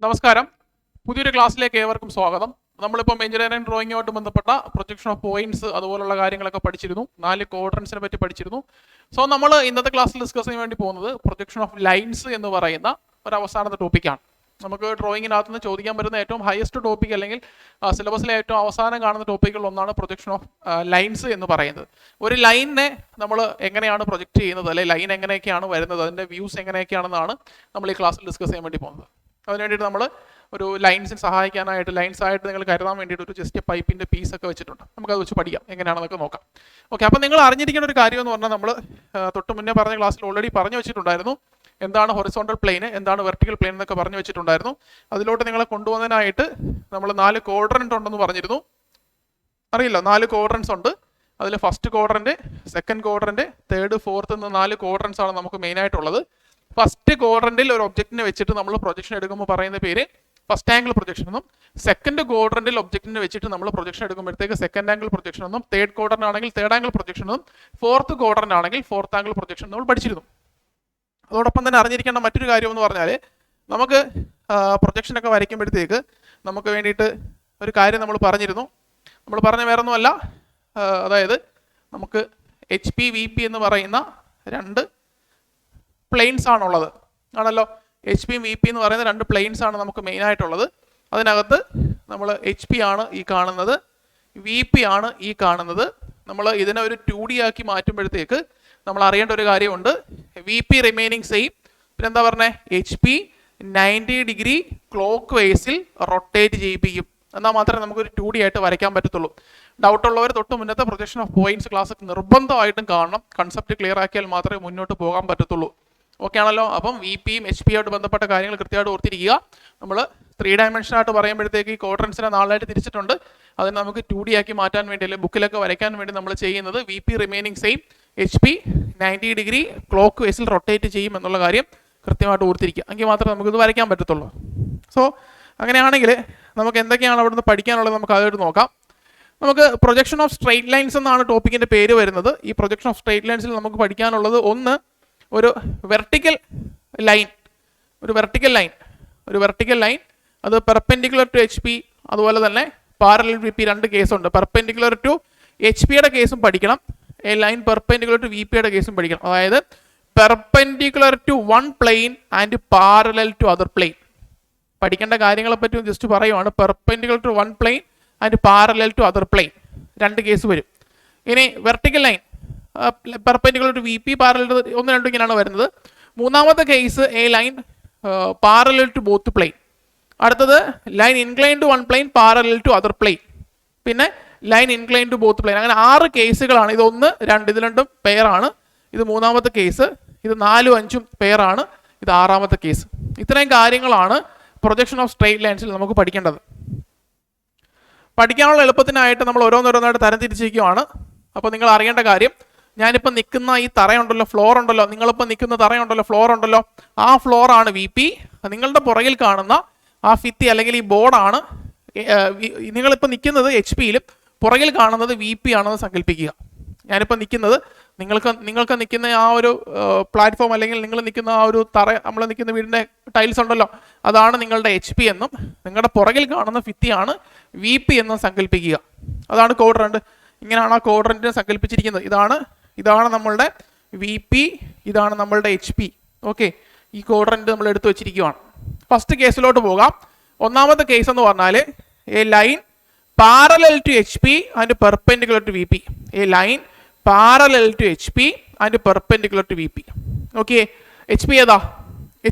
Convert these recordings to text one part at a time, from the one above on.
നമസ്കാരം. പുതിയൊരു ക്ലാസ്സിലേക്ക് ഏവർക്കും സ്വാഗതം. നമ്മളിപ്പം എഞ്ചിനീയറിംഗ് ഡ്രോയിങ്ങുമായിട്ട് ബന്ധപ്പെട്ട പ്രൊജക്ഷൻ ഓഫ് പോയിന്റ്സ് അതുപോലുള്ള കാര്യങ്ങളൊക്കെ പഠിച്ചിരുന്നു. 4 ക്വാഡ്രൻസിനെ പറ്റി പഠിച്ചിരുന്നു. സോ നമ്മൾ ഇന്നത്തെ ക്ലാസ്സിൽ ഡിസ്കസ് ചെയ്യാൻ വേണ്ടി പോകുന്നത് പ്രൊജക്ഷൻ ഓഫ് ലൈൻസ് എന്ന് പറയുന്ന ഒരു അവസാനത്തെ ടോപ്പിക്കാണ്. നമുക്ക് ഡ്രോയിങ്ങിനകത്ത് നിന്ന് ചോദിക്കാൻ പറ്റുന്ന ഏറ്റവും ഹയസ്റ്റ് ടോപ്പിക് അല്ലെങ്കിൽ സിലബസിലെ ഏറ്റവും അവസാനം കാണുന്ന ടോപ്പിക്കുകളിൽ ഒന്നാണ് പ്രൊജക്ഷൻ ഓഫ് ലൈൻസ് എന്ന് പറയുന്നത്. ഒരു ലൈനിനെ നമ്മൾ എങ്ങനെയാണ് പ്രൊജക്റ്റ് ചെയ്യുന്നത്, അല്ലെങ്കിൽ ലൈൻ എങ്ങനെയൊക്കെയാണ് വരുന്നത്, അതിൻ്റെ വ്യൂസ് എങ്ങനെയൊക്കെയാണെന്നാണ് നമ്മൾ ഈ ക്ലാസ്സിൽ ഡിസ്കസ് ചെയ്യാൻ വേണ്ടി പോകുന്നത്. അതിന് വേണ്ടിയിട്ട് നമ്മൾ ഒരു ലൈൻസിന് സഹായിക്കാനായിട്ട് ലൈൻസായിട്ട് നിങ്ങൾ കരുതാൻ വേണ്ടിയിട്ട് ഒരു ജസ്റ്റ് പൈപ്പിൻ്റെ പീസൊക്കെ വെച്ചിട്ടുണ്ട്. നമുക്കത് വെച്ച് പഠിക്കാം, എങ്ങനെയാണെന്നൊക്കെ നോക്കാം. ഓക്കെ, അപ്പോൾ നിങ്ങൾ അറിഞ്ഞിരിക്കേണ്ട ഒരു കാര്യം എന്ന് പറഞ്ഞാൽ നമ്മൾ തൊട്ട് മുന്നേ പറഞ്ഞ ക്ലാസ്സിൽ ഓൾറെഡി പറഞ്ഞു വെച്ചിട്ടുണ്ടായിരുന്നു. എന്താണ് ഹൊറിസോണ്ടൽ പ്ലെയിൻ, എന്താണ് വെർട്ടിക്കൽ പ്ലെയിൻ എന്നൊക്കെ പറഞ്ഞു വെച്ചിട്ടുണ്ടായിരുന്നു. അതിലോട്ട് നിങ്ങളെ കൊണ്ടുപോകാനായിട്ട് നമ്മൾ 4 ക്വാഡ്രന്റ് ഉണ്ടെന്ന് പറഞ്ഞിരുന്നു. അറിയില്ല, 4 ക്വാഡ്രൻസ് ഉണ്ട്. അതിൽ first quadrant, second quadrant, third, fourth എന്ന 4 ക്വാഡ്രൻസ് ആണ് നമുക്ക് മെയിനായിട്ടുള്ളത്. ഫസ്റ്റ് ക്വാഡ്രന്റിൽ ഒരു ഒബ്ജക്റ്റിനെ വെച്ചിട്ട് നമ്മൾ പ്രൊജക്ഷൻ എടുക്കുമ്പോൾ പറയുന്ന പേര് ഫസ്റ്റ് ആംഗിൾ പ്രൊജക്ഷൻ എന്നും, സെക്കൻഡ് ക്വാഡ്രന്റിൽ ഒബ്ജക്റ്റിനെ വെച്ചിട്ട് നമ്മൾ പ്രൊജക്ഷൻ എടുക്കുമ്പോഴത്തേക്ക് സെക്കൻഡ് ആംഗിൾ പ്രൊജക്ഷൻ എന്നും, തേർഡ് ക്വാഡ്രന്റ് ആണെങ്കിൽ തേർഡ് ആംഗിൾ പ്രൊജക്ഷൻ എന്നും, ഫോർത്ത് ക്വാഡ്രന്റ് ആണെങ്കിൽ ഫോർത്ത് ആംഗിൾ പ്രൊജക്ഷൻ നമ്മൾ പഠിച്ചിരുന്നു. അതോടൊപ്പം തന്നെ അറിഞ്ഞിരിക്കേണ്ട മറ്റൊരു കാര്യം എന്ന് പറഞ്ഞാൽ നമുക്ക് പ്രൊജക്ഷനൊക്കെ വരയ്ക്കുമ്പോഴത്തേക്ക് നമുക്ക് വേണ്ടിയിട്ട് ഒരു കാര്യം നമ്മൾ പറഞ്ഞിരുന്നു. നമ്മൾ പറഞ്ഞ വേറൊന്നുമല്ല, അതായത് നമുക്ക് HP VP എന്ന് പറയുന്ന 2 പ്ലെയിൻസ് ആണുള്ളത് ആണല്ലോ. HP VP എന്ന് പറയുന്ന 2 പ്ലെയിൻസ് ആണ് നമുക്ക് മെയിൻ ആയിട്ടുള്ളത്. അതിനകത്ത് നമ്മൾ HP ആണ് ഈ കാണുന്നത്, VP ആണ് ഈ കാണുന്നത്. നമ്മൾ ഇതിനെ ഒരു 2D ആക്കി മാറ്റുമ്പോഴത്തേക്ക് നമ്മൾ അറിയേണ്ട ഒരു കാര്യമുണ്ട്. VP റിമൈനിങ് സെയിം, പിന്നെ എന്താ പറഞ്ഞത്, HP 90 ഡിഗ്രി ക്ലോക്ക് വൈസിൽ റൊട്ടേറ്റ് ചെയ്യിപ്പിക്കും. എന്നാൽ മാത്രമേ നമുക്കൊരു 2D ആയിട്ട് വരയ്ക്കാൻ പറ്റത്തുള്ളൂ. ഡൗട്ടുള്ളവർ തൊട്ട് മുന്നത്തെ പ്രൊജക്ഷൻ ഓഫ് പോയിന്റ്സ് ക്ലാസ് നിർബന്ധമായിട്ടും കാണണം. കൺസെപ്റ്റ് ക്ലിയർ ആക്കിയാൽ മാത്രമേ മുന്നോട്ട് പോകാൻ പറ്റത്തുള്ളൂ. ഓക്കെ ആണല്ലോ. അപ്പം VPയും HP ആയിട്ട് ബന്ധപ്പെട്ട കാര്യങ്ങൾ കൃത്യമായിട്ട് ഓർത്തിരിക്കുക. നമ്മൾ 3 ഡയമെൻഷനായിട്ട് പറയുമ്പോഴത്തേക്ക് ഈ ക്വാഡ്രൻസിനെ 4 ആയിട്ട് തിരിച്ചിട്ടുണ്ട്. അതിന് നമുക്ക് 2D ആക്കി മാറ്റാൻ വേണ്ടി, അല്ലെങ്കിൽ ബുക്കിലൊക്കെ വരയ്ക്കാൻ വേണ്ടി നമ്മൾ ചെയ്യുന്നത് VP remaining same, HP 90 degree clock വൈസിൽ റൊട്ടേറ്റ് ചെയ്യും എന്നുള്ള കാര്യം കൃത്യമായിട്ട് ഓർത്തിരിക്കുക. എങ്കിൽ മാത്രമേ നമുക്കിത് വരയ്ക്കാൻ പറ്റത്തുള്ളൂ. സോ അങ്ങനെയാണെങ്കിൽ നമുക്ക് എന്തൊക്കെയാണ് അവിടെ നിന്ന് പഠിക്കാനുള്ളത് നമുക്ക് അതായിട്ട് നോക്കാം. നമുക്ക് പ്രൊജക്ഷൻ ഓഫ് സ്ട്രെയിറ്റ് ലൈൻസ് എന്നാണ് ടോപ്പിക്കിൻ്റെ പേര് വരുന്നത്. ഈ പ്രൊജക്ഷൻ ഓഫ് സ്ട്രെയിറ്റ് ലൈൻസിൽ നമുക്ക് പഠിക്കാനുള്ളത് ഒന്ന്, ഒരു വെർട്ടിക്കൽ ലൈൻ, ഒരു വെർട്ടിക്കൽ ലൈൻ അത് പെർപെൻഡിക്കുലർ ടു HP, അതുപോലെ തന്നെ പാരലൽ VP, 2 കേസുണ്ട്. പെർപെൻഡിക്കുലർ ടു HP-യുടെ കേസും പഠിക്കണം, എ ലൈൻ പെർപെൻഡിക്കുലർ ടു VP-യുടെ കേസും പഠിക്കണം. അതായത് perpendicular to one plane and parallel to other plane. പഠിക്കേണ്ട കാര്യങ്ങളെ പറ്റി ജസ്റ്റ് പറയുവാണ്. Perpendicular to one plane and parallel to other plane 2 case വരും. ഇനി vertical line perpendicular to VP, parallel to 1, 2 ഇങ്ങനെയാണ് വരുന്നത്. മൂന്നാമത്തെ കേസ് a line parallel to both plane. അടുത്തത് line incline to one plane parallel to other plane, പിന്നെ line incline to both plane. അങ്ങനെ 6 കേസുകളാണ്. ഇത് 1, 2, ഇത് 2 പെയറാണ്. ഇത് മൂന്നാമത്തെ കേസ്. ഇത് 4, 5 പെയറാണ്. ഇത് 6ാമത്തെ കേസ്. ഇത്രയും കാര്യങ്ങളാണ് പ്രൊജക്ഷൻ ഓഫ് സ്ട്രെയിറ്റ് ലൈൻസിൽ നമുക്ക് പഠിക്കേണ്ടത്. പഠിക്കാനുള്ള എളുപ്പത്തിനായിട്ട് നമ്മൾ ഓരോന്നോരോന്നായിട്ട് തരംതിരിച്ചിരിക്കുകയാണ്. അപ്പോൾ നിങ്ങൾ അറിയേണ്ട കാര്യം, ഞാനിപ്പോൾ നിൽക്കുന്ന ഈ തറയുണ്ടല്ലോ, ഫ്ലോർ ഉണ്ടല്ലോ, നിങ്ങളിപ്പോൾ നിൽക്കുന്ന തറയുണ്ടല്ലോ, ഫ്ലോർ ഉണ്ടല്ലോ, ആ ഫ്ലോറാണ് VP. നിങ്ങളുടെ പുറകിൽ കാണുന്ന ആ ഭിത്തി അല്ലെങ്കിൽ ഈ ബോർഡാണ്, നിങ്ങളിപ്പോൾ നിൽക്കുന്നത് HP-യിലും പുറകിൽ കാണുന്നത് VP ആണെന്ന് സങ്കല്പിക്കുക. ഞാനിപ്പോൾ നിൽക്കുന്നത് നിങ്ങൾക്ക് നിൽക്കുന്ന ആ ഒരു പ്ലാറ്റ്ഫോം, അല്ലെങ്കിൽ നിങ്ങൾ നിൽക്കുന്ന ആ ഒരു തറ, നമ്മൾ നിൽക്കുന്ന വീടിൻ്റെ ടൈൽസ് ഉണ്ടല്ലോ, അതാണ് നിങ്ങളുടെ HP എന്നും നിങ്ങളുടെ പുറകിൽ കാണുന്ന ഭിത്തിയാണ് VP എന്നും സങ്കല്പിക്കുക. അതാണ് ക്വാഡ്രന്റ്. ഇങ്ങനെയാണ് ആ ക്വാഡ്രന്റിനെ സങ്കല്പിച്ചിരിക്കുന്നത്. ഇതാണ് നമ്മളുടെ VP, ഇതാണ് നമ്മളുടെ HP. ഓക്കെ, ഈ ക്വാഡ്രന്റ് നമ്മൾ എടുത്തു വെച്ചിരിക്കുകയാണ്. ഫസ്റ്റ് കേസിലോട്ട് പോകാം. ഒന്നാമത്തെ കേസ് എന്ന് പറഞ്ഞാൽ a line parallel to HP and perpendicular to VP. A line parallel to HP and perpendicular to VP. Okay, HP ഏതാ?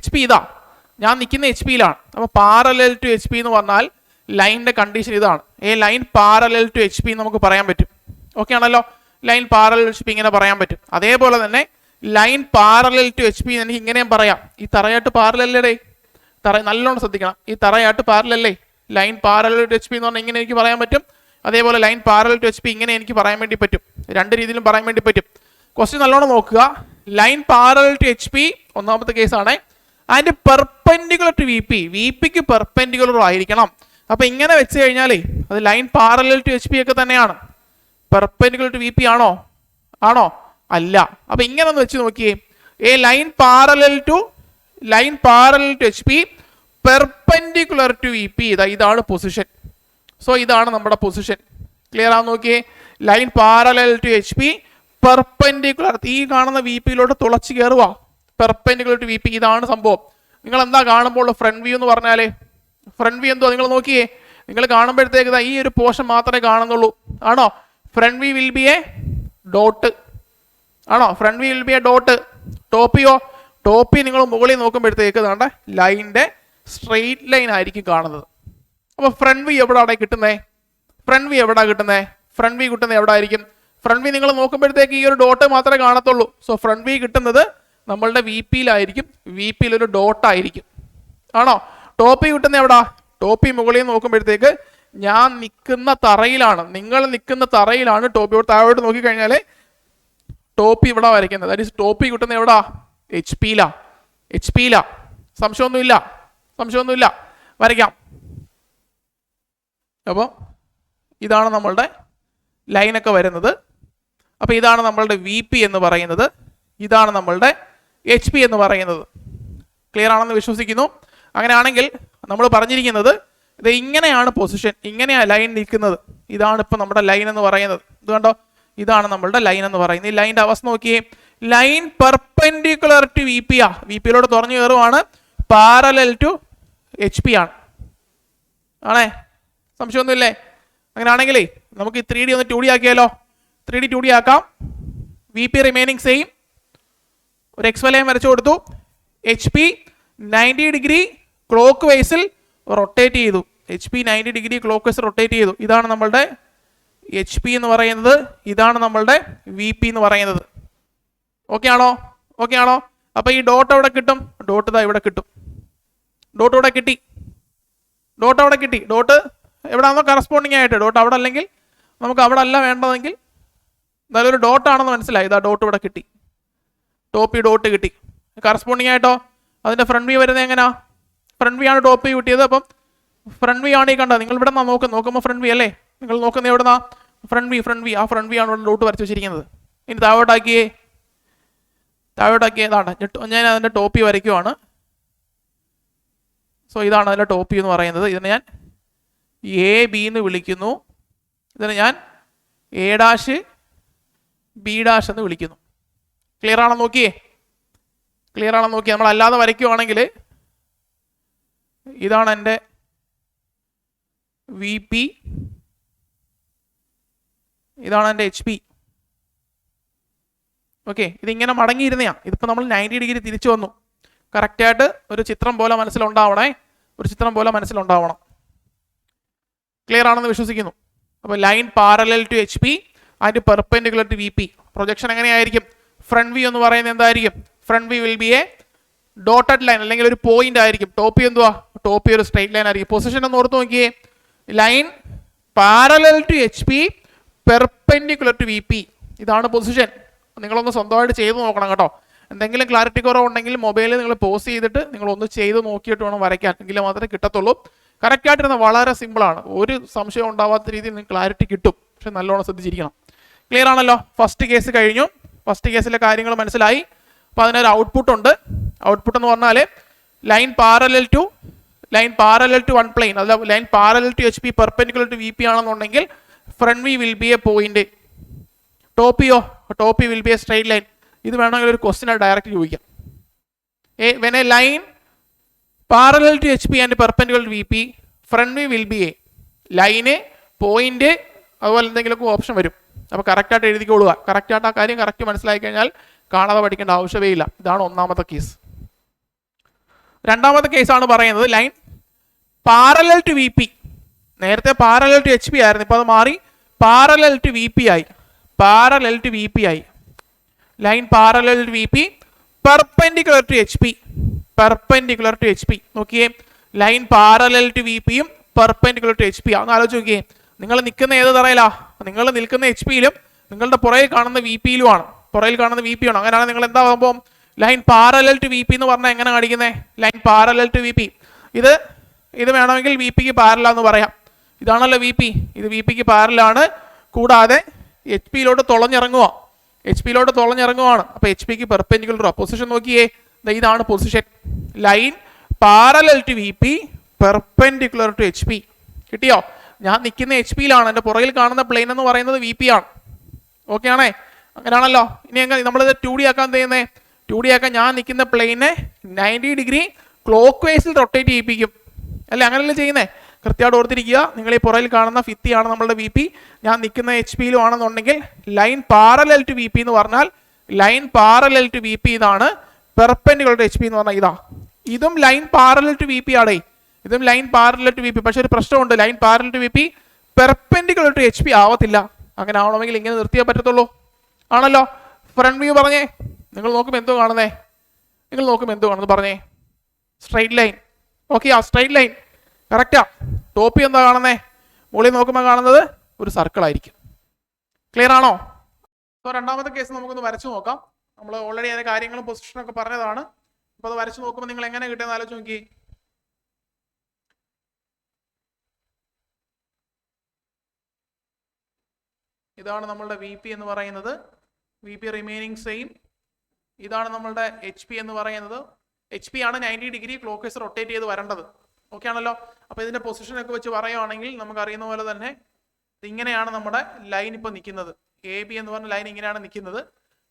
HP ഇതാ, ഞാൻ നിൽക്കുന്ന HP-യിലാണ്. അപ്പോൾ പാരലൽ ടു HP എന്ന് പറഞ്ഞാൽ ലൈനിൻ്റെ കണ്ടീഷൻ ഇതാണ്. A line parallel to HP നമുക്ക് പറയാൻ പറ്റും. ഓക്കെ ആണല്ലോ, ലൈൻ പാരലൽ ടു HP ഇങ്ങനെ പറയാൻ പറ്റും. അതേപോലെ തന്നെ ലൈൻ പാരലൽ ടു HP എനിക്ക് ഇങ്ങനെയും പറയാം. ഈ തറയായിട്ട് പാരലല്ലേ, നല്ലോണം ശ്രദ്ധിക്കണം, ഈ തറയായിട്ട് പാരലല്ലേ. ലൈൻ പാരലൽ ടു HP എന്ന് പറഞ്ഞാൽ ഇങ്ങനെ എനിക്ക് പറയാൻ പറ്റും. അതേപോലെ ലൈൻ പാരലൽ ടു HP ഇങ്ങനെ എനിക്ക് പറയാൻ വേണ്ടി പറ്റും. 2 രീതിയിലും പറയാൻ വേണ്ടി പറ്റും. ക്വസ്റ്റ്യൻ നല്ലോണം നോക്കുക. ലൈൻ പാരലൽ ടു HP ഒന്നാമത്തെ കേസാണ്. ആൻഡ് പെർപെൻഡിക്കുലർ ടു VPക്ക് പെർപെൻഡിക്കുലർ ആയിരിക്കണം. അപ്പോൾ ഇങ്ങനെ വെച്ച് കഴിഞ്ഞാലേ അത് ലൈൻ പാരലൽ ടു HP ഒക്കെ തന്നെയാണ്. പെർപെൻഡിക്കുലർ ടു VP ആണോ? അല്ല. അപ്പോൾ ഇങ്ങനെ ഒന്ന് വെച്ച് നോക്കിയേ. A line parallel to HP, perpendicular perpendicular to V P. ഇതാണ് പൊസിഷൻ. സോ ഇതാണ് നമ്മുടെ പൊസിഷൻ. ക്ലിയർ ആണെന്ന് നോക്കിയേ. Line parallel to H P, perpendicular ഈ കാണുന്ന വി പിയിലോട്ട് തുളച്ച് കയറുക, പെർപെൻഡിക്കുലർ ടു വി പി. ഇതാണ് സംഭവം. നിങ്ങൾ എന്താ കാണുമ്പോൾ ഫ്രണ്ട് വ്യൂ എന്ന് പറഞ്ഞാൽ, ഫ്രണ്ട് വ്യൂ എന്തോ നിങ്ങൾ നോക്കിയേ. നിങ്ങൾ കാണുമ്പോഴത്തേക്ക് ഈ ഒരു പോർഷൻ മാത്രമേ കാണുന്നുള്ളൂ. ആണോ? Front view will be a dot. ആണോ? Front view will be a dot. ടോപ്പിയോ? ടോപ്പി നിങ്ങൾ മുകളിൽ നോക്കുമ്പോഴത്തേക്ക് വേണ്ട ലൈനിന്റെ സ്ട്രെയിറ്റ് ലൈൻ ആയിരിക്കും കാണുന്നത്. അപ്പോൾ ഫ്രണ്ട് വ്യൂ എവിടെയാണ് കിട്ടുന്നത്? ഫ്രണ്ട് വ്യൂ എവിടെയാണ് കിട്ടുന്നത്? ഫ്രണ്ട് വ്യൂ കിട്ടുന്നത് എവിടെ ആയിരിക്കും? ഫ്രണ്ട് വ്യൂ നിങ്ങൾ നോക്കുമ്പോഴത്തേക്ക് ഈ ഒരു ഡോട്ട് മാത്രമേ കാണത്തുള്ളൂ. സോ ഫ്രണ്ട് വ്യൂ കിട്ടുന്നത് നമ്മളുടെ വി പിയിലായിരിക്കും. വി പിയിൽ ഒരു ഡോട്ട് ആയിരിക്കും. ആണോ? ടോപ്പി കിട്ടുന്നത് എവിടാ? ടോപ്പി മുകളിൽ നോക്കുമ്പോഴത്തേക്ക് ഞാൻ നിൽക്കുന്ന തറയിലാണ്, നിങ്ങൾ നിൽക്കുന്ന തറയിലാണ് ടോപ്പിയോട് താഴോട്ട് നോക്കിക്കഴിഞ്ഞാൽ ടോപ്പി ഇവിടെ വരയ്ക്കുന്നത്. ദാറ്റ് ഈസ് ടോപ്പി കിട്ടുന്നത് എവിടാ? എച്ച് പിയിലാ. എച്ച് പിയിലാ. സംശയമൊന്നുമില്ല, സംശയമൊന്നുമില്ല. വരയ്ക്കാം. അപ്പോൾ ഇതാണ് നമ്മളുടെ ലൈനൊക്കെ വരുന്നത്. അപ്പോൾ ഇതാണ് നമ്മളുടെ വി പി എന്ന് പറയുന്നത്, ഇതാണ് നമ്മളുടെ എച്ച് പി എന്ന് പറയുന്നത്. ക്ലിയർ ആണെന്ന് വിശ്വസിക്കുന്നു. അങ്ങനെയാണെങ്കിൽ നമ്മൾ പറഞ്ഞിരിക്കുന്നത് ഇത് ഇങ്ങനെയാണ് പൊസിഷൻ, ഇങ്ങനെയാണ് ലൈൻ നിൽക്കുന്നത്. ഇതാണ് ഇപ്പം നമ്മുടെ ലൈൻ എന്ന് പറയുന്നത്. ഇത് കണ്ടോ? ഇതാണ് നമ്മളുടെ ലൈൻ എന്ന് പറയുന്നത്. ഈ ലൈൻ്റെ അവസ്ഥ നോക്കിയേ. Line perpendicular to V P ആ. വി പിയിലോട്ട് തുറന്നു കയറുവാണ്, പാരലൽ ടു എച്ച് പി ആണ്. ആണേ? സംശയമൊന്നുമില്ലേ? അങ്ങനെയാണെങ്കിലേ നമുക്ക് ഈ 3D ഒന്ന് 2D ആക്കിയാലോ? 3D 2D ആക്കാം. V P remaining same. ഒരു എക്സ് വലയം വരച്ചു കൊടുത്തു. എച്ച് പി 90 ഡിഗ്രി ക്ലോക്ക് വൈസിൽ റൊട്ടേറ്റ് ചെയ്തു. H P 90 degree clockwise rotate ചെയ്തു. ഇതാണ് നമ്മളുടെ എച്ച് പി എന്ന് പറയുന്നത്. ഇതാണ് നമ്മളുടെ വി പി എന്ന് പറയുന്നത്. ഓക്കെ ആണോ? ഓക്കെ ആണോ? അപ്പോൾ ഈ ഡോട്ട് എവിടെ കിട്ടും? ഡോട്ട് ഇതാ ഇവിടെ കിട്ടും. ഡോട്ട് ഇവിടെ കിട്ടി. ഡോട്ട് അവിടെ കിട്ടി. ഡോട്ട് എവിടെയാണോ കറസ്പോണ്ടിങ് ആയിട്ട്. ഡോട്ട് അവിടെ അല്ലെങ്കിൽ നമുക്ക് അവിടെ അല്ല വേണ്ടതെങ്കിൽ നല്ലൊരു ഡോട്ടാണെന്ന് മനസ്സിലായി. ഇതാ ഡോട്ട് ഇവിടെ കിട്ടി. ടോപ്പി ഡോട്ട് കിട്ടി. കറസ്പോണ്ടിങ് ആയിട്ടോ അതിൻ്റെ ഫ്രണ്ട് വ്യൂ വരുന്നത് എങ്ങനെയാ? ഫ്രണ്ട് വ്യൂ ആണ് ടോപ്പ് വ്യൂ കിട്ടിയത്. അപ്പം ഫ്രണ്ട് വ്യൂ ആണ് ഈ കണ്ടത്. നിങ്ങൾ ഇവിടെ നിന്നാ നോക്കുമ്പോൾ ഫ്രണ്ട് വ്യൂ അല്ലേ? നിങ്ങൾ നോക്കുന്നത് എവിടെ നിന്നാ? Front view. Front view. ആ ഫ്രണ്ട് വ്യൂ ആണ് ഇവിടെ ഡോട്ട് വരച്ച് വെച്ചിരിക്കുന്നത്. ഇനി താഴോട്ടാക്കിയേ. താഴോട്ടാക്കിയതാണ്. ഞാൻ അതിൻ്റെ ടോപ്പി വരയ്ക്കുവാണ്. സോ ഇതാണ് അതിൻ്റെ ടോപ്പി എന്ന് പറയുന്നത്. ഇതിനെ ഞാൻ എ ബി എന്ന് വിളിക്കുന്നു. ഇതിനെ ഞാൻ എ ഡാഷ് ബി ഡാഷ് എന്ന് വിളിക്കുന്നു. ക്ലിയർ ആണെന്ന് നോക്കിയേ. ക്ലിയർ ആണെന്ന് നോക്കിയേ. നമ്മൾ അല്ലാതെ വരയ്ക്കുവാണെങ്കിൽ ഇതാണ് എൻ്റെ വി പി, ഇതാണ് എൻ്റെ എച്ച് പി. ഓക്കെ, ഇതിങ്ങനെ മടങ്ങിയിരുന്നയാ. ഇതിപ്പോൾ നമ്മൾ 90 ഡിഗ്രി തിരിച്ചു വന്നു. കറക്റ്റായിട്ട് ഒരു ചിത്രം പോലെ മനസ്സിലുണ്ടാവണേ. ഒരു ചിത്രം പോലെ മനസ്സിലുണ്ടാവണം. ക്ലിയർ ആണെന്ന് വിശ്വസിക്കുന്നു. അപ്പോൾ line parallel to H P and perpendicular to V P. Projection എങ്ങനെയായിരിക്കും? ഫ്രണ്ട് വ്യൂ എന്ന് പറയുന്നത് എന്തായിരിക്കും? Front view will be a dotted line, അല്ലെങ്കിൽ ഒരു പോയിന്റ് ആയിരിക്കും. ടോപ്പി എന്തുവാ? ടോപ്പി ഒരു സ്ട്രൈറ്റ് ലൈൻ ആയിരിക്കും. പൊസിഷൻ എന്ന് ഓർത്ത് നോക്കിയേ. Line parallel to H P, perpendicular to V P. ഇതാണ് പൊസിഷൻ. നിങ്ങളൊന്ന് സ്വന്തമായിട്ട് ചെയ്ത് നോക്കണം കേട്ടോ. എന്തെങ്കിലും ക്ലാരിറ്റി കുറവുണ്ടെങ്കിൽ മൊബൈലിൽ നിങ്ങൾ പോസ് ചെയ്തിട്ട് നിങ്ങളൊന്ന് ചെയ്ത് നോക്കിയിട്ട് വേണം വരയ്ക്കാൻ. എങ്കിലും മാത്രമേ കിട്ടത്തുള്ളൂ. കറക്റ്റായിട്ടിരുന്ന വളരെ സിമ്പിളാണ്. ഒരു സംശയം ഉണ്ടാവാത്ത രീതിയിൽ നിങ്ങൾക്ക് ക്ലാരിറ്റി കിട്ടും. പക്ഷെ നല്ലോണം ശ്രദ്ധിച്ചിരിക്കണം. ക്ലിയർ ആണല്ലോ? ഫസ്റ്റ് കേസ് കഴിഞ്ഞു. ഫസ്റ്റ് കേസിലെ കാര്യങ്ങൾ മനസ്സിലായി. അപ്പോൾ അതിനൊരു ഔട്ട്പുട്ട് ഉണ്ട്. ഔട്ട്പുട്ട് എന്ന് പറഞ്ഞാൽ line parallel to one plane, അല്ല line parallel to H P perpendicular to V P ആണെന്നുണ്ടെങ്കിൽ front view will be a point. ടോപ്പിയോ? ടോപ്പി will be a straight line. ഇത് വേണമെങ്കിൽ ഒരു ക്വസ്റ്റ്യൻ ഡയറക്റ്റ് ചോദിക്കാം. When a line parallel to H P and perpendicular to V P, front view will be a ലൈന്, point, അതുപോലെ എന്തെങ്കിലുമൊക്കെ option വരും. അപ്പോൾ കറക്റ്റായിട്ട് എഴുതിക്കൊള്ളുക. കറക്റ്റായിട്ട് ആ കാര്യം കറക്റ്റ് മനസ്സിലാക്കി കഴിഞ്ഞാൽ കാണാതെ പഠിക്കേണ്ട ആവശ്യമേ ഇല്ല. ഇതാണ് ഒന്നാമത്തെ കേസ്. രണ്ടാമത്തെ കേസാണ് പറയുന്നത് line parallel to V P. നേരത്തെ പാരലൽ ടു എച്ച് പി ആയിരുന്നു, ഇപ്പോൾ അത് മാറി പാരലൽ ടു വി പി ആയി. പാരലൽ ടു വി പി ആയി. Line parallel to V P, perpendicular to H P. Perpendicular to H P. നോക്കിയേ, ലൈൻ പാരലൽ ടു വി പിയും perpendicular to H P. ഒന്ന് ആലോചിച്ച് നോക്കിയേ. നിങ്ങൾ നിൽക്കുന്ന ഏത് തറയിലാ? നിങ്ങൾ നിൽക്കുന്ന എച്ച് പിയിലും നിങ്ങളുടെ പുറകിൽ കാണുന്ന വി പിയിലുമാണ്. പുറകിൽ കാണുന്ന വി പി ആണ്. അങ്ങനെയാണ് നിങ്ങൾ എന്താ ആകുമ്പോൾ line parallel to V P എന്ന് പറഞ്ഞാൽ എങ്ങനെ കാണിക്കുന്നത്? Line parallel to V P. ഇത് വേണമെങ്കിൽ വി പിക്ക് പാരലാന്ന് പറയാം. ഇതാണല്ലോ വി പി. ഇത് വി പിക്ക് പാരലാണ്. കൂടാതെ എച്ച് പിയിലോട്ട് തുളഞ്ഞിറങ്ങുക. എച്ച് പിയിലോട്ട് തുളഞ്ഞിറങ്ങുവാണ്. അപ്പോൾ എച്ച് പിക്ക് പെർപെൻഡിക്കുലർ. പൊസിഷൻ നോക്കിയേ. ഇതാണ് position. Line parallel to V P, perpendicular to HP. കിട്ടിയോ? ഞാൻ നിൽക്കുന്ന HP-യിലാണ്, എൻ്റെ പുറകിൽ കാണുന്ന പ്ലെയിൻ എന്ന് പറയുന്നത് VP ആണ്. ഓക്കെ ആണേ? അങ്ങനെയാണല്ലോ. ഇനി എങ്ങനെ നമ്മളിത് 2D ആക്കാൻ ചെയ്യുന്നത്? 2D ആക്കാൻ ഞാൻ നിൽക്കുന്ന പ്ലെയിനെ 90 ഡിഗ്രി ക്ലോക്ക് വൈസിൽ റൊട്ടേറ്റ് ചെയ്യിപ്പിക്കും അല്ലേ? അങ്ങനെയല്ലേ ചെയ്യുന്നത്? കൃത്യമായിട്ട് ഓർത്തിരിക്കുക. നിങ്ങൾ ഈ പുറകിൽ കാണുന്ന ഭിത്തിയാണ് നമ്മളുടെ VP. ഞാൻ നിൽക്കുന്ന HP-യിലും ആണെന്നുണ്ടെങ്കിൽ ലൈൻ പാരലൽ ടു VP എന്ന് പറഞ്ഞാൽ ലൈൻ പാരലൽ ടു VP ഇതാണ്. പെർപെൻഡിക്കുലർ ടു HP എന്ന് പറഞ്ഞാൽ ഇതാ. ഇതും ലൈൻ പാരലൽ ടു VP ആണേ. ഇതും ലൈൻ പാരലൽ ടു VP. പക്ഷെ ഒരു പ്രശ്നമുണ്ട്, line parallel to VP perpendicular to HP ആവത്തില്ല. അങ്ങനെ ആവണമെങ്കിൽ ഇങ്ങനെ നിർത്തിയേ പറ്റത്തുള്ളൂ. ആണല്ലോ? ഫ്രണ്ട് വ്യൂ പറഞ്ഞേ. നിങ്ങൾ നോക്കുമ്പോൾ എന്തോ കാണുന്നേ? നിങ്ങൾ നോക്കുമ്പോൾ എന്തോ കാണുന്നത് പറഞ്ഞേ? Straight line. ഓക്കെ, ആ സ്ട്രൈറ്റ് ലൈൻ കറക്റ്റാ. ടോപ്പി എന്താ കാണുന്നേ? മുകളിൽ നോക്കുമ്പോൾ കാണുന്നത് ഒരു സർക്കിൾ ആയിരിക്കും. ക്ലിയർ ആണോ? അപ്പോൾ രണ്ടാമത്തെ കേസ് നമുക്കൊന്ന് വരച്ചു നോക്കാം. നമ്മൾ ഓൾറെഡി അതിന്റെ കാര്യങ്ങളും പൊസിഷനൊക്കെ പറഞ്ഞതാണ്. അപ്പോൾ അത് വരച്ചു നോക്കുമ്പോൾ നിങ്ങൾ എങ്ങനെ കിട്ടുമെന്ന് ആലോചിച്ച് നോക്കി. ഇതാണ് നമ്മളുടെ VP എന്ന് പറയുന്നത്. VP remaining same. ഇതാണ് നമ്മളുടെ HP എന്ന് പറയുന്നത്. HP ആണ് 90 ഡിഗ്രി ക്ലോക്ക് വൈസ് റൊട്ടേറ്റ് ചെയ്ത് വരേണ്ടത്. ഓക്കെ ആണല്ലോ? അപ്പോൾ ഇതിന്റെ പൊസിഷനൊക്കെ വെച്ച് പറയുകയാണെങ്കിൽ നമുക്ക് അറിയുന്ന പോലെ തന്നെ ഇങ്ങനെയാണ് നമ്മുടെ ലൈൻ ഇപ്പോൾ നിൽക്കുന്നത്. AB എന്ന് പറഞ്ഞ ലൈൻ ഇങ്ങനെയാണ് നിൽക്കുന്നത്.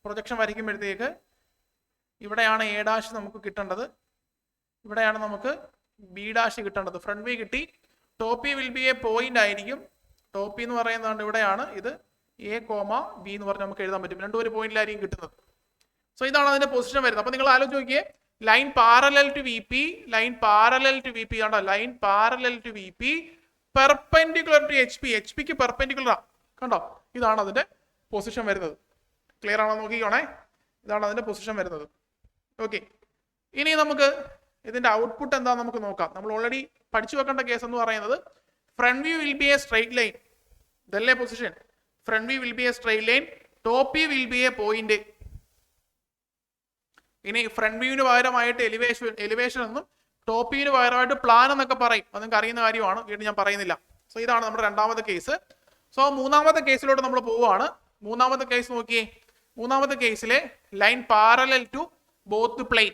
പ്രൊജക്ഷൻ വരയ്ക്കുമ്പോഴത്തേക്ക് ഇവിടെയാണ് A' നമുക്ക് കിട്ടേണ്ടത്, ഇവിടെയാണ് നമുക്ക് B' കിട്ടേണ്ടത്. ഫ്രണ്ട് വ്യൂ കിട്ടി. ടോപ്പി വിൽ ബി എ പോയിന്റ് ആയിരിക്കും. ടോപ്പി എന്ന് പറയുന്നതാണ് ഇവിടെയാണ്. ഇത് A,B എന്ന് പറഞ്ഞ് നമുക്ക് എഴുതാൻ പറ്റും. രണ്ടും ഒരു പോയിന്റിലായിരിക്കും കിട്ടുന്നത്. സോ ഇതാണ് അതിന്റെ പൊസിഷൻ വരുന്നത്. അപ്പോൾ നിങ്ങൾ ആലോചിച്ച് നോക്കിയേ, line parallel to VP, line parallel to VP കണ്ടോ? Line parallel to VP perpendicular to HP. HP-ക്ക് പെർപെൻഡിക്കുലറാ കണ്ടോ? ഇതാണ് അതിന്റെ പൊസിഷൻ വരുന്നത്. ക്ലിയർ ആണോ നോക്കിക്കോണേ? ഇതാണ് അതിന്റെ പൊസിഷൻ വരുന്നത്. ഓക്കെ, ഇനി നമുക്ക് ഇതിന്റെ ഔട്ട്പുട്ട് എന്താ നമുക്ക് നോക്കാം. നമ്മൾ ഓൾറെഡി പഠിച്ചു വെക്കേണ്ട കേസ് എന്ന് പറയുന്നത് front view will be a straight line. ഇതല്ലേ position? Front view will be a straight line, top view will be a point. ഇനി ഫ്രണ്ട് വ്യൂവിന് പകരമായിട്ട് എലിവേഷൻ എന്നും ടോപ്പ് വ്യൂവിന് പകരമായിട്ട് പ്ലാൻ എന്നൊക്കെ പറയും. അത് നിങ്ങൾക്ക് അറിയുന്ന കാര്യമാണ്, വീണ്ടും ഞാൻ പറയുന്നില്ല. സോ ഇതാണ് നമ്മുടെ രണ്ടാമത്തെ കേസ്. സോ മൂന്നാമത്തെ കേസിലോട്ട് നമ്മൾ പോവുകയാണ്. മൂന്നാമത്തെ കേസ് നോക്കിയേ. മൂന്നാമത്തെ കേസിലെ line parallel to both plane,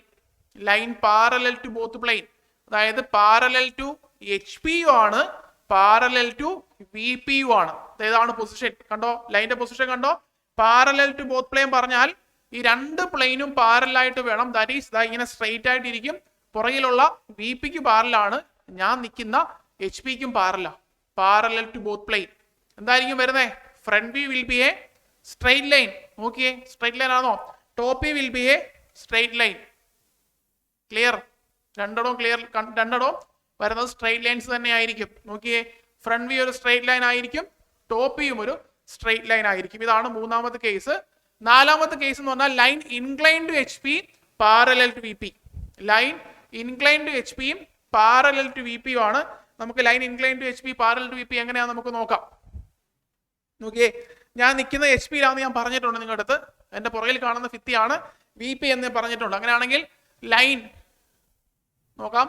line parallel to both plane, അതായത് പാരലൽ ടു HP-യും ആണ്, പാരലൽ ടു VP-യും ആണ്. ഇതാണ് പൊസിഷൻ. കണ്ടോ? ലൈനിന്റെ പൊസിഷൻ കണ്ടോ? പാരലൽ ടു ബോത്ത് പ്ലെയിൻ പറഞ്ഞാൽ ഈ രണ്ട് പ്ലെയിനും പാരലായിട്ട് വേണം. ദാറ്റ് ഈസ് ഇങ്ങനെ സ്ട്രെയിറ്റ് ആയിട്ടിരിക്കും. പുറകിലുള്ള VP-ക്ക് പാരലാണ്, ഞാൻ നിൽക്കുന്ന HP-ക്കും പാരല. പാരലൽ ടു ബോത്ത് പ്ലെയിൻ എന്തായിരിക്കും വരുന്നത്? Front view will be a straight line. നോക്കിയേ, സ്ട്രെയിറ്റ് ലൈൻ ആണോ? Top view will be a straight line. Clear? രണ്ടിടവും ക്ലിയർ? രണ്ടിടവും വരുന്നത് സ്ട്രെയിറ്റ് ലൈൻസ് തന്നെ ആയിരിക്കും. നോക്കിയേ, ഫ്രണ്ട് വ്യൂ ഒരു സ്ട്രെയിറ്റ് ലൈൻ ആയിരിക്കും, ടോപ്പ് വ്യൂയും ഒരു സ്ട്രെയിറ്റ് ലൈൻ ആയിരിക്കും. ഇതാണ് മൂന്നാമത്തെ കേസ്. നാലാമത്തെ കേസ് എന്ന് പറഞ്ഞാൽ line incline to HP parallel to VP. Line incline to HP-യും പാരലൽ ടു VP-യും ആണ്. നമുക്ക് line incline to HP parallel to VP എങ്ങനെയാണെന്ന് നമുക്ക് നോക്കാം. നോക്കിയേ, ഞാൻ നിൽക്കുന്ന HP-യിലാണെന്ന് ഞാൻ പറഞ്ഞിട്ടുണ്ട് നിങ്ങളുടെ അടുത്ത്. എൻ്റെ പുറകിൽ കാണുന്ന ഭിത്തിയാണ് VP എന്ന് പറഞ്ഞിട്ടുണ്ട്. അങ്ങനെയാണെങ്കിൽ ലൈൻ നോക്കാം.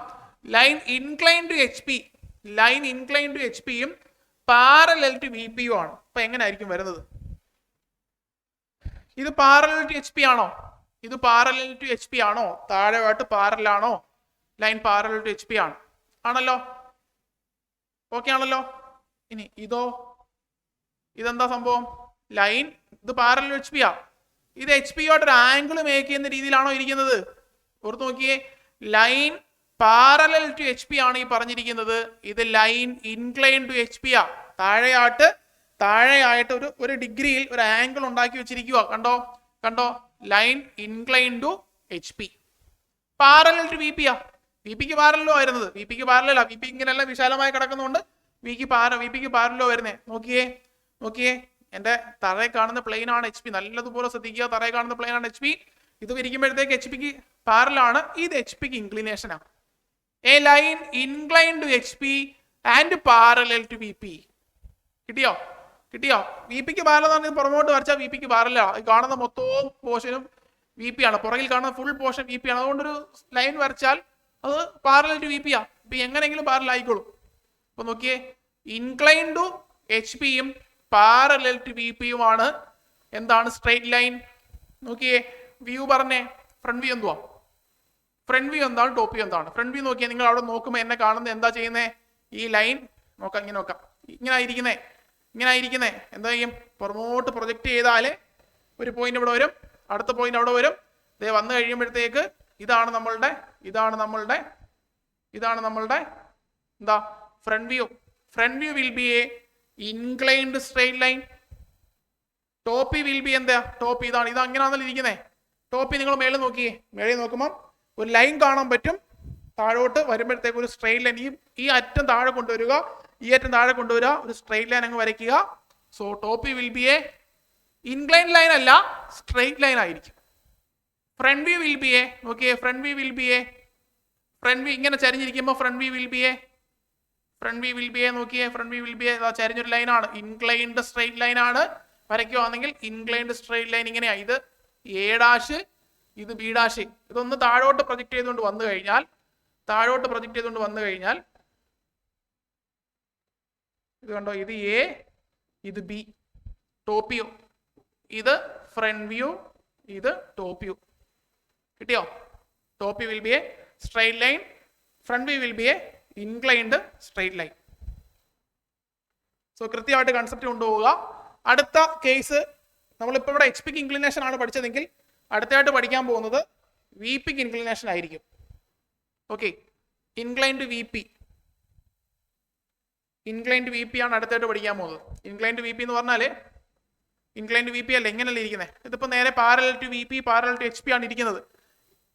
Line incline to HP, line incline to HP-യും പാരലൽ ടു VP-യും ആണ്. അപ്പൊ എങ്ങനെയായിരിക്കും വരുന്നത്? ഇത് പാരലൽ ടു HP ആണോ? ഇത് പാരലൽ ടു HP ആണോ? താഴെയായിട്ട് പാരലാണോ? ലൈൻ പാരലൽ ടു HP ആണ്. ആണല്ലോ? ഓക്കെ ആണല്ലോ? ഇനി ഇതോ? ഇതെന്താ സംഭവം? ലൈൻ ഇത് പാരലൽ ടു HP ആ. ഇത് HP-യോട്ട് ഒരു ആംഗിൾ മേക്ക് ചെയ്യുന്ന രീതിയിലാണോ ഇരിക്കുന്നത്? ഓർത്ത് നോക്കിയേ, ലൈൻ പാരലൽ ടു HP ആണ് ഈ പറഞ്ഞിരിക്കുന്നത്. ഇത് ലൈൻ ഇൻക്ലൈൻ ടു HP ആ. താഴെയായിട്ട് ഒരു ഡിഗ്രിയിൽ ഒരു ആംഗിൾ ഉണ്ടാക്കി വെച്ചിരിക്കുക. കണ്ടോ? കണ്ടോ? Line incline to HP. Parallel to VP ആ. VP-ക്ക് പാരലോ ആയിരുന്നത്. VP-ക്ക് പാരലല്ല. VP ഇങ്ങനെയല്ല വിശാലമായി കിടക്കുന്നുണ്ട്. VP-ക്ക് പാരലോ വരുന്നേ. നോക്കിയേ, എന്റെ തറയെ കാണുന്ന പ്ലെയിൻ ആണ് HP. നല്ലതുപോലെ ശ്രദ്ധിക്കുക, തറയെ കാണുന്ന പ്ലെയിൻ ആണ് HP. ഇത് വിരിക്കുമ്പോഴത്തേക്ക് HP-ക്ക് പാരലാണ്. ഇത് HP-ക്ക് ഇൻക്ലിനേഷൻ ആണ്. A line incline to HP and parallel to VP. കിട്ടിയോ? VP-ക്ക് പാരലാണ്. പുറമോട്ട് വരച്ചാൽ VP-ക്ക് പാരല. കാണുന്ന മൊത്തവും പോർഷനും VP ആണ്. പുറകിൽ കാണുന്ന ഫുൾ പോർഷൻ VP ആണ്. അതുകൊണ്ടൊരു ലൈൻ വരച്ചാൽ അത് പാരലൽ ടു VP ആ. ഇപ്പൊ എങ്ങനെയെങ്കിലും പാരലൽ ആയിക്കോളും. അപ്പൊ നോക്കിയേ, ഇൻക്ലൈൻ ടു HP-യും പാരലൽ ടു VP-യും ആണ് എന്താണ്? Straight line. നോക്കിയേ, വ്യൂ പറഞ്ഞേ, ഫ്രണ്ട് വ്യൂ എന്തുവാ? ഫ്രണ്ട് വ്യൂ എന്താണ്, ടോപ്പ് വ്യൂ എന്താണ്. ഫ്രണ്ട് വ്യൂ നോക്കിയാൽ നിങ്ങൾ അവിടെ നോക്കുമ്പോൾ എന്നെ കാണുന്നത് എന്താ ചെയ്യുന്നത്, ഈ ലൈൻ നോക്കാം, ഇങ്ങനെ നോക്കാം, ഇങ്ങനെ ആയിരിക്കുന്നേ എന്താ ചെയ്യും, പുറമോട്ട് പ്രൊജക്റ്റ് ചെയ്താൽ ഒരു പോയിന്റ് ഇവിടെ വരും, അടുത്ത പോയിന്റ് അവിടെ വരും. ദേ വന്നു കഴിയുമ്പോഴത്തേക്ക് ഇതാണ് നമ്മളുടെ എന്താ front view. Front view will be a inclined straight line. Top will be എന്താ, ടോപ്പ് ഇത് അങ്ങനെയാണല്ലോ ഇരിക്കുന്നത്. ടോപ്പ് നിങ്ങൾ മേളിൽ നോക്കിയേ, മേളിൽ നോക്കുമ്പോൾ ഒരു ലൈൻ കാണാൻ പറ്റും, താഴോട്ട് വരുമ്പോഴത്തേക്ക് ഒരു സ്ട്രെയിറ്റ് ലൈൻ, ഈ അറ്റം താഴെ കൊണ്ടുവരിക, ഈ അറ്റം താഴെ കൊണ്ടുവരിക, ഒരു സ്ട്രെയിറ്റ് ലൈൻ അങ്ങ് വരയ്ക്കുക. So top will be a inclined line അല്ല, സ്ട്രെയിറ്റ് ലൈൻ ആയിരിക്കും. Front view will be a, നോക്കിയേ, ഫ്രണ്ട് വ്യൂ ഇങ്ങനെ ചരിഞ്ഞിരിക്കുമ്പോൾ front view will be a നോക്കിയേ, front view will be a ചരിഞ്ഞൊരു ലൈനാണ്, ഇൻക്ലൈൻഡ് സ്ട്രെയിറ്റ് ലൈൻ ആണ്. വരയ്ക്കുവാണെങ്കിൽ ഇൻക്ലൈൻഡ് സ്ട്രെയിറ്റ് ലൈൻ ഇങ്ങനെയാ, ഇത് എ ഡാഷ്, ഇത് ബി ഡാഷ്. ഇതൊന്ന് താഴോട്ട് പ്രൊജക്ട് ചെയ്തുകൊണ്ട് വന്നു കഴിഞ്ഞാൽ ഇത് കണ്ടോ, ഇത് എ, ഇത് ബി, ടോപ്പ് വ്യൂ. ഇത് ഫ്രണ്ട് വ്യൂ, ഇത് ടോപ്പ് വ്യൂ. കിട്ടിയോ? Top view will be a straight line, front view will be a inclined straight line. So കൃത്യമായിട്ട് കൺസെപ്റ്റ് കൊണ്ടുപോവുക. അടുത്ത കേസ്, നമ്മളിപ്പോൾ ഇവിടെ എച്ച് പിക്ക് ഇൻക്ലിനേഷൻ ആണ് പഠിച്ചതെങ്കിൽ അടുത്തായിട്ട് പഠിക്കാൻ പോകുന്നത് വി പിക്ക് ഇൻക്ലിനേഷൻ ആയിരിക്കും. ഓക്കെ, ഇൻക്ലൈൻഡ് വി പി ആണ് അടുത്തായിട്ട് പഠിക്കാൻ പോകുന്നത്. ഇൻക്ലൈൻഡ് വി പി എന്ന് പറഞ്ഞാൽ ഇൻക്ലൈൻഡ് വി പി അല്ല, എങ്ങനെയല്ല ഇരിക്കുന്നത്, ഇതിപ്പോൾ നേരെ parallel to V P, parallel to H P ആണ് ഇരിക്കുന്നത്.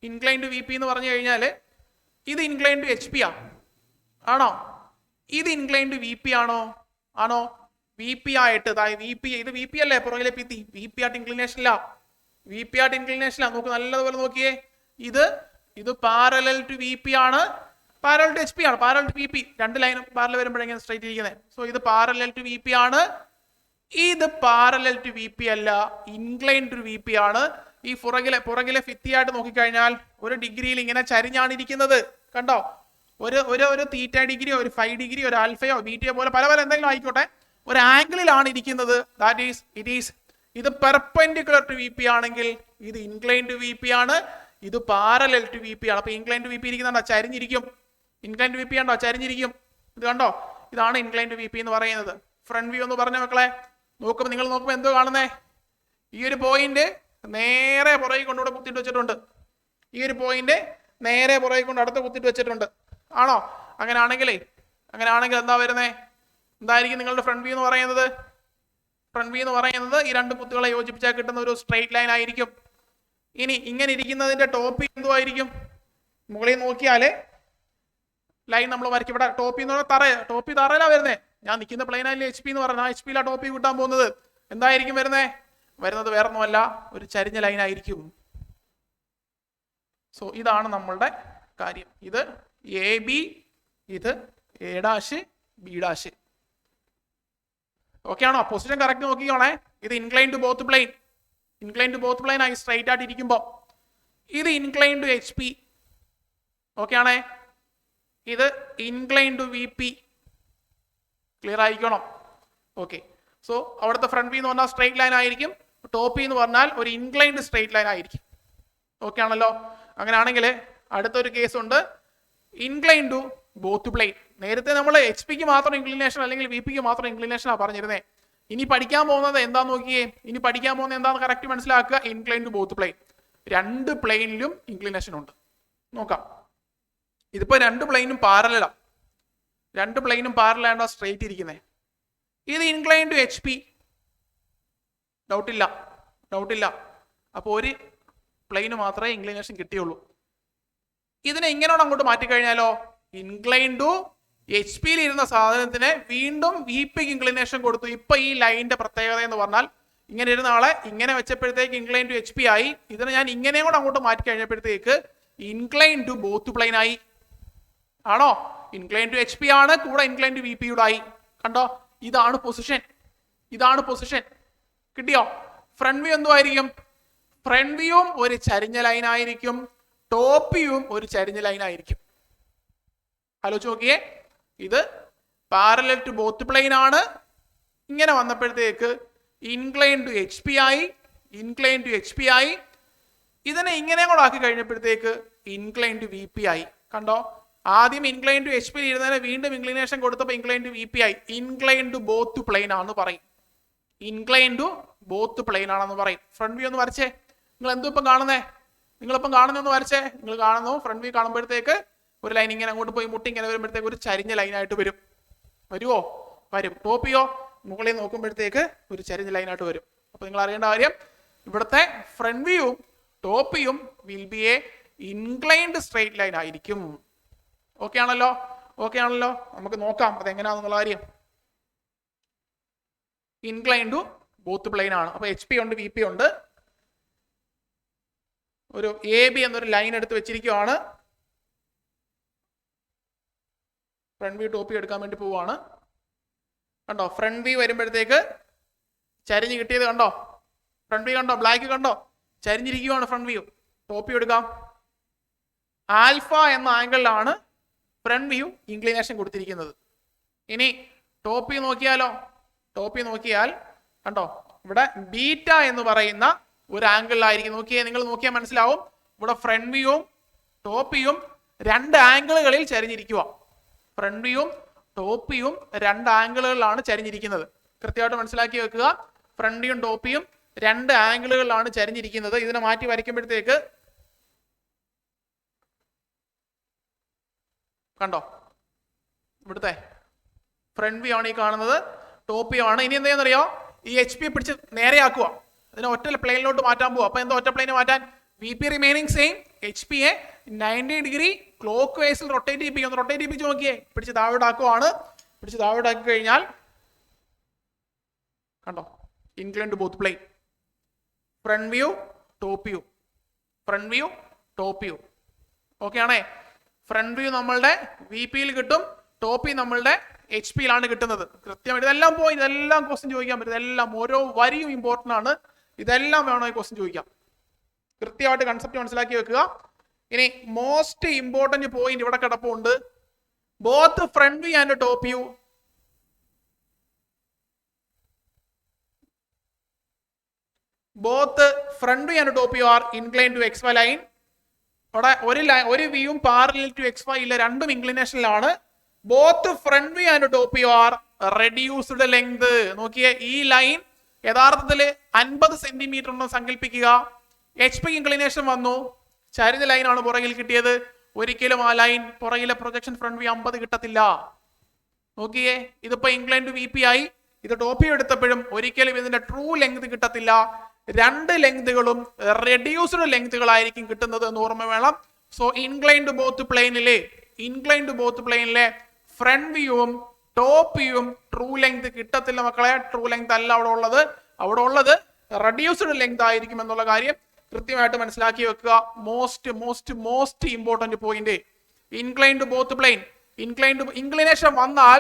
ഇൻക്ലൈൻഡ് വി പി എന്ന് പറഞ്ഞു കഴിഞ്ഞാൽ ഇത് ഇൻക്ലൈൻഡ് ടു എച്ച് പി ആണോ, ഇത് ഇൻക്ലൈൻഡ് വി പി ആണോ, വി പി ആയിട്ട്, ഇത് വി പി അല്ലേ, പുറകിലെ ഭിത്തി, വി പി ആയിട്ട് ഇൻക്ലിനേഷൻ ഇല്ല. നോക്ക്, നല്ലതുപോലെ നോക്കിയേ, ഇത് പാരലൽ ടു വി പി ആണ്, പാരലൽ ടു എച്ച് പി ആണ്, പാരലൽ ടു വി പി, രണ്ട് ലൈനും പാരലൽ വരുമ്പോഴെങ്ങനെ സ്ട്രൈറ്റ് ഇരിക്കുന്നത്. സോ ഇത് പാരലൽ ടു വി പി ആണ്, ഇത് പാരലൽ ടു വി പി അല്ല, ഇൻക്ലൈൻഡ് ടു വി പി ആണ്. ഈ പുറകിലെ ഭിത്തിയായിട്ട് നോക്കിക്കഴിഞ്ഞാൽ ഒരു ഡിഗ്രിയിൽ ഇങ്ങനെ ചരിഞ്ഞാണ് ഇരിക്കുന്നത്. കണ്ടോ, ഒരു തീറ്റ ഡിഗ്രി, ഒരു 5 ഡിഗ്രി, ഒരു ആൽഫയോ ബീറ്റയോ പോലെ പല എന്തെങ്കിലും ആയിക്കോട്ടെ, ഒരു ആംഗിളിലാണ് ഇരിക്കുന്നത്. ഇത് പെർപെൻഡിക്കുലർ ടു വി പി ആണെങ്കിൽ ഇത് ഇൻക്ലൈൻഡ് ടു വി പി ആണ്, ഇത് പാരലൽ ടു വി പി ആണ്. അപ്പൊ ഇൻക്ലൈൻഡ് ടു വി പി ഇരിക്കുന്നുണ്ടോ, ചരിഞ്ഞിരിക്കും. ഇൻക്ലൈൻഡ് വി പി ഉണ്ടോ, ചരിഞ്ഞിരിക്കും. ഇത് കണ്ടോ, ഇതാണ് ഇൻക്ലൈൻഡ് വി പി എന്ന് പറയുന്നത്. ഫ്രണ്ട് വ്യൂ എന്ന് പറഞ്ഞ മക്കളെ നോക്കുമ്പോൾ, നിങ്ങൾ നോക്കുമ്പോൾ എന്തോ കാണുന്നേ, ഈ ഒരു പോയിന്റ് നേരെ പുറകെ കൊണ്ടുകൂടെ കുത്തിട്ട് വെച്ചിട്ടുണ്ട്, ഈ ഒരു പോയിന്റ് നേരെ പുറകെ കൊണ്ട് അടുത്ത് കുത്തിട്ട് വെച്ചിട്ടുണ്ട്, ആണോ? അങ്ങനെയാണെങ്കിൽ എന്താ വരുന്നേ, എന്തായിരിക്കും നിങ്ങളുടെ ഫ്രണ്ട് വ്യൂ എന്ന് പറയുന്നത്? ഫ്രണ്ട് വ്യൂ എന്ന് പറയുന്നത് ഈ രണ്ട് കുത്തുകളെ യോജിപ്പിച്ചാൽ കിട്ടുന്ന ഒരു സ്ട്രെയിറ്റ് ലൈൻ ആയിരിക്കും. ഇനി ഇങ്ങനെ ഇരിക്കുന്നതിന്റെ ടോപ്പ് എന്തുമായിരിക്കും? മുകളിൽ നോക്കിയാൽ ലൈൻ നമ്മൾ വരയ്ക്കും. ഇവിടെ ടോപ്പ് എന്ന് പറഞ്ഞാൽ ടോപ്പ് തറയിലാ വരുന്നത്. ഞാൻ നിൽക്കുന്ന പ്ലെയിനല്ലേ എച്ച് പി എന്ന് പറഞ്ഞാൽ, ആ എച്ച് പിയിലാണ് ടോപ്പ് കിട്ടാൻ പോകുന്നത്. എന്തായിരിക്കും വരുന്നത് വേറെ ഒന്നുമല്ല, ഒരു ചരിഞ്ഞ ലൈൻ ആയിരിക്കും. സോ ഇതാണ് നമ്മളുടെ കാര്യം. ഇത് എ ബി, ഇത് A dash B dash. Okay ആണോ? പൊസിഷൻ കറക്റ്റ് നോക്കിക്കോണേ. ഇത് ഇൻക്ലൈൻ ടു ബോത്ത് പ്ലെയിൻ ആയി സ്ട്രൈറ്റ് ആയിട്ട് ഇരിക്കുമ്പോൾ ഇത് incline to H P. Okay ആണേ? ഇത് incline to V P. Clear ആയിക്കോണം. ഓക്കെ. സോ അവിടുത്തെ ഫ്രണ്ട് വ്യൂ എന്ന് പറഞ്ഞാൽ സ്ട്രൈറ്റ് ലൈൻ ആയിരിക്കും, ടോപ്പ് എന്ന് പറഞ്ഞാൽ ഒരു ഇൻക്ലൈൻഡ് സ്ട്രൈറ്റ് ലൈൻ ആയിരിക്കും. ഓക്കെ ആണല്ലോ? അങ്ങനെയാണെങ്കിൽ അടുത്തൊരു കേസ് ഉണ്ട്, ഇൻക്ലൈൻ ടു ബോത്ത് പ്ലെയിൻ. നേരത്തെ നമ്മൾ എച്ച് പിക്ക് മാത്രം ഇൻക്ലിനേഷൻ അല്ലെങ്കിൽ വി പിക്ക് മാത്രം ഇൻക്ലിനേഷനാണ് പറഞ്ഞിരുന്നത്. ഇനി പഠിക്കാൻ പോകുന്നത് എന്താന്ന് നോക്കിയേ, എന്താന്ന് കറക്റ്റ് മനസ്സിലാക്കുക. ഇൻക്ലൈൻ ടു ബോത്ത് പ്ലെയിൻ, രണ്ട് പ്ലെയിനിലും ഇൻക്ലിനേഷൻ ഉണ്ട്. നോക്കാം. ഇതിപ്പോ രണ്ട് പ്ലെയിനും പാരലാണ്, സ്ട്രൈറ്റ് ഇരിക്കുന്നത്. ഇത് ഇൻക്ലൈൻ ടു എച്ച് പി, ഡൗട്ടില്ല. അപ്പോൾ ഒരു പ്ലെയിന് മാത്രമേ ഇൻക്ലിനേഷൻ കിട്ടിയുള്ളൂ. ഇതിനെ ഇങ്ങനോട് അങ്ങോട്ട് മാറ്റിക്കഴിഞ്ഞാലോ, ഇൻക്ലൈൻ ടു എച്ച് പിയിൽ ഇരുന്ന സാധനത്തിന് വീണ്ടും വി പിക്ക് ഇൻക്ലിനേഷൻ കൊടുത്തു. ഇപ്പൊ ഈ ലൈനിന്റെ പ്രത്യേകത എന്ന് പറഞ്ഞാൽ, ഇങ്ങനെ ഇരുന്ന ആളെ ഇങ്ങനെ വെച്ചപ്പോഴത്തേക്ക് ഇൻക്ലൈൻ ടു എച്ച് പി ആയി. ഇതിനെ ഞാൻ ഇങ്ങനെയും കൂടെ അങ്ങോട്ട് മാറ്റി കഴിഞ്ഞപ്പോഴത്തേക്ക് ഇൻക്ലൈൻ ടു ബോത്ത് പ്ലെയിൻ ആയി. ആണോ? ഇൻക്ലൈൻ ടു എച്ച് പി ആണ്, കൂടെ ഇൻക്ലൈൻ ടു വി പി യുടെ ആയി. കണ്ടോ? ഇതാണ് പൊസിഷൻ. കിട്ടിയോ? Front view എന്തുമായിരിക്കും? ഫ്രണ്ട് വ്യൂവും ഒരു ചരിഞ്ഞ ലൈൻ ആയിരിക്കും, ടോപ്പ് വ്യൂവും ഒരു ചരിഞ്ഞ ലൈൻ ആയിരിക്കും. ആലോചിച്ച് നോക്കിയേ, ഇത് പാരലൽ ടു ബോത്ത് പ്ലെയിൻ ആണ്. ഇങ്ങനെ വന്നപ്പോഴത്തേക്ക് ഇൻക്ലൈൻ ടു എച്ച് പി ആയി. ഇതിനെ ഇങ്ങനെ കൂടെ ആക്കി കഴിഞ്ഞപ്പോഴത്തേക്ക് ഇൻക്ലൈൻ ടു വി പി ആയി. കണ്ടോ, ആദ്യം ഇൻക്ലൈൻ ടു എച്ച് പി ഇരുന്നതിന് വീണ്ടും ഇൻക്ലിനേഷൻ കൊടുത്തപ്പോൾ ഇൻക്ലൈൻ ടു വി പി ആയി. ഇൻക്ലൈൻ ടു ബോത്ത് പ്ലെയിൻ ആണെന്ന് പറയും. ഇൻക്ലൈൻ ടു ബോത്ത് പ്ലെയിൻ ആണെന്ന് പറയും. ഫ്രണ്ട് വ്യൂ ഒന്ന് വരച്ചേ. നിങ്ങൾ എന്തും ഇപ്പം കാണുന്നേ? നിങ്ങളിപ്പം കാണുന്നൊന്ന് വരച്ചേ. നിങ്ങൾ കാണുന്നു ഫ്രണ്ട് വ്യൂ കാണുമ്പോഴത്തേക്ക് ഒരു ലൈൻ ഇങ്ങനെ അങ്ങോട്ട് പോയി മുട്ടി ഇങ്ങനെ വരുമ്പോഴത്തേക്ക് ഒരു ചരിഞ്ഞ ലൈനായിട്ട് വരും. വരുമോ? വരും. ടോപ്പിയോ മുകളിൽ നോക്കുമ്പോഴത്തേക്ക് ഒരു ചരിഞ്ഞ ലൈനായിട്ട് വരും. അപ്പൊ നിങ്ങൾ അറിയേണ്ട കാര്യം, ഇവിടുത്തെ ഫ്രണ്ട് വ്യൂവും ടോപ്പ് വ്യൂവും will be a inclined straight line ആയിരിക്കും. ഓക്കെ ആണല്ലോ? ഓക്കെ ആണല്ലോ? നമുക്ക് നോക്കാം അതെങ്ങനെയാണെന്നുള്ള കാര്യം. ഇൻക്ലൈൻ ടു ബോത്ത് പ്ലെയിൻ ആണ്. അപ്പൊ എച്ച് പി ഉണ്ട്, വി പി ഉണ്ട്. ഒരു എ ബി എന്നൊരു ലൈൻ എടുത്ത് വെച്ചിരിക്കുവാണ്. ഫ്രണ്ട് വ്യൂ ടോപ്പ് വ്യൂ എടുക്കാൻ വേണ്ടി പോവാണ്. കണ്ടോ, ഫ്രണ്ട് വ്യൂ വരുമ്പോഴത്തേക്ക് ചരിഞ്ഞ് കിട്ടിയത് കണ്ടോ? ഫ്രണ്ട് വ്യൂ കണ്ടോ? ബ്ലാക്ക് കണ്ടോ? ചരിഞ്ഞിരിക്കുവാണ് ഫ്രണ്ട് വ്യൂ. ടോപ്പ് വ്യൂ എടുക്കാം. ആൽഫ എന്ന ആംഗിളിലാണ് ഫ്രണ്ട് വ്യൂ ഇൻക്ലിനേഷൻ കൊടുത്തിരിക്കുന്നത്. ഇനി ടോപ്പ് വ്യൂ നോക്കിയാലോ? ടോപ്പ് വ്യൂ നോക്കിയാൽ കണ്ടോ, ഇവിടെ ബീറ്റ എന്ന് പറയുന്ന ഒരു ആംഗിളിലായിരിക്കും. നോക്കിയേ, നിങ്ങൾ നോക്കിയാൽ മനസ്സിലാവും. ഇവിടെ ഫ്രണ്ട് വ്യൂവും ടോപ്പ് വ്യൂവും രണ്ട് ആംഗിളുകളിൽ ചരിഞ്ഞിരിക്കുക. ഫ്രണ്ട് വ്യൂവും ടോപ്പ് വ്യൂവും രണ്ട് ആംഗിളുകളിലാണ് ചരിഞ്ഞിരിക്കുന്നത്. കൃത്യമായിട്ട് മനസ്സിലാക്കി വെക്കുക. ഫ്രണ്ട് വ്യൂവും ടോപ്പ് വ്യൂവും രണ്ട് ആംഗിളുകളിലാണ് ചരിഞ്ഞിരിക്കുന്നത്. ഇതിനെ മാറ്റി വരയ്ക്കുമ്പോഴത്തേക്ക് കണ്ടോ, ഇവിടുത്തെ ഫ്രണ്ട് വ്യൂ ആണ് ഈ കാണുന്നത്, ടോപ്പ് വ്യൂ ആണ്. ഇനി എന്താണെന്നറിയോ? ഈ എച്ച് പി പിടിച്ച് നേരെയാക്കുക. അതിനെ ഒറ്റ പ്ലെയിനിലോട്ട് മാറ്റാൻ പോവുക. അപ്പൊ എന്താ ഒറ്റ പ്ലെയിന് മാറ്റാൻ? V P remaining same, H P a 90 degree clock വൈസിൽ റൊട്ടേറ്റ് ചെയ്യിപ്പിക്കും. റൊട്ടേറ്റ് ചെയ്യിപ്പിച്ച് നോക്കിയേ, പിടിച്ച് താഴോട്ടാക്കുവാണ്. പിടിച്ച് താഴോട്ടാക്കി കഴിഞ്ഞാൽ കണ്ടോ, incline to both plane. Front view top view, front view top view. Okay ആണേ? ഫ്രണ്ട് വ്യൂ നമ്മളുടെ വി പിയിൽ കിട്ടും, ടോപ്പ് വ്യൂ നമ്മളുടെ എച്ച് പിയിലാണ് കിട്ടുന്നത്. കൃത്യമായിട്ട് ഇതെല്ലാം പോയി, ഇതെല്ലാം ക്വസ്റ്റ്യൻ ചോദിക്കാൻ പറ്റും. ഇതെല്ലാം ഓരോ വരിയും ഇമ്പോർട്ടൻ്റ് ആണ്. ഇതെല്ലാം വേണോ ഈ ക്വസ്റ്റ്യൻ ചോദിക്കാം. കൃത്യമായിട്ട് കൺസെപ്റ്റ് മനസ്സിലാക്കി വെക്കുക. ഇനി മോസ്റ്റ് ഇമ്പോർട്ടന്റ് പോയിന്റ് ഇവിടെ കിടപ്പുണ്ട്. Both front view and top view are incline to X Y line. അവിടെ ഒരു വ്യൂവും പാരലൽ ടു എക്സ് വൈ ഇല്ല, രണ്ടും ഇൻക്ലിനേഷനിലാണ്. Both front view and top view are reduced length. നോക്കിയേ, ഈ ലൈൻ യഥാർത്ഥത്തിൽ 50 സെന്റിമീറ്റർ ഉണ്ടെന്ന് സങ്കല്പിക്കുക. എച്ച് പി ഇൻക്ലിനേഷൻ വന്നു, ചരിഞ്ഞ ലൈനാണ് പുറകിൽ കിട്ടിയത്. ഒരിക്കലും ആ ലൈൻ പുറകിലെ പ്രൊജക്ഷൻ ഫ്രണ്ട് വ്യൂ 50 കിട്ടത്തില്ല. നോക്കിയേ, ഇതിപ്പോ ഇൻക്ലൈൻ ടു വി പി ആയി. ഇത് ടോപ്പ് വ്യൂ എടുത്തപ്പോഴും ഒരിക്കലും ഇതിന്റെ ട്രൂ ലെങ്ത് കിട്ടത്തില്ല. രണ്ട് ലെങ്തുകളും റെഡ്യൂസ്ഡ് ലെങ്തുകളായിരിക്കും കിട്ടുന്നത് എന്ന് ഓർമ്മ വേണം. സോ ഇൻക്ലൈൻ ടു ബോത്ത് പ്ലെയിനിലെ ഫ്രണ്ട് വ്യൂവും ടോപ്പ് വ്യൂവും ട്രൂ ലെങ്ത് കിട്ടത്തില്ല മക്കളെ. ട്രൂ ലെങ്ത് അല്ല അവിടെ ഉള്ളത് റെഡ്യൂസ്ഡ് ലെങ്ത് ആയിരിക്കും എന്നുള്ള കാര്യം കൃത്യമായിട്ട് മനസ്സിലാക്കി വെക്കുക. Most important point. Incline to both plane. Inclination വന്നാൽ